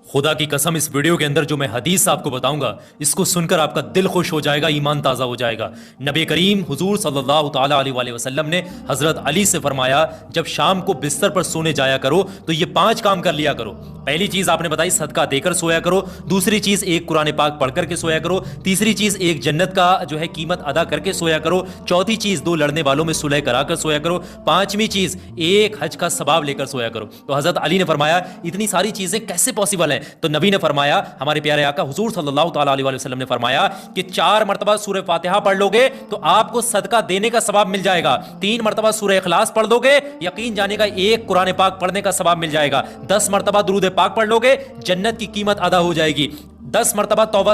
खुदा की कसम, इस वीडियो के अंदर जो मैं हदीस आपको बताऊंगा, इसको सुनकर आपका दिल खुश हो जाएगा, ईमान ताज़ा हो जाएगा। नबी करीम हुजूर सल्लल्लाहु ताला अलैहि वसल्लम ने हज़रत अली से फरमाया, जब शाम को बिस्तर पर सोने जाया करो तो ये 5 काम कर लिया करो। पहली चीज़ आपने बताई, सदका देकर सोया करो। दूसरी चीज़, एक कुरान पाक पढ़ करके सोया करो। तीसरी चीज़, एक जन्नत का जो है कीमत अदा करके सोया करो। चौथी चीज़, 2 लड़ने वालों में सुलह कराकर सोया करो। पांचवी चीज़, एक हज का सवाब लेकर सोया करो। तो हज़रत अली ने फरमाया, इतनी सारी चीज़ें कैसे पॉसिबल है? तो नबी ने फरमाया, हमारे प्यारे आका हुजूर सल्लल्लाहु ताला अलैहि वसल्लम ने फरमाया कि 4 मरतबा सूरह फातिहा पढ़ लोगे तो आपको सदका देने का सवाब मिल जाएगा। 3 मरतबा सूरह इखलास पढ़ लोगे, यकीन जानेगा एक कुरान पाक पढ़ने का सवाब मिल जाएगा। 10 मरतबा दुरूद पाक पढ़ लोगे, जन्नत की कीमत अदा हो जाएगी। 10 मरतबा तौबा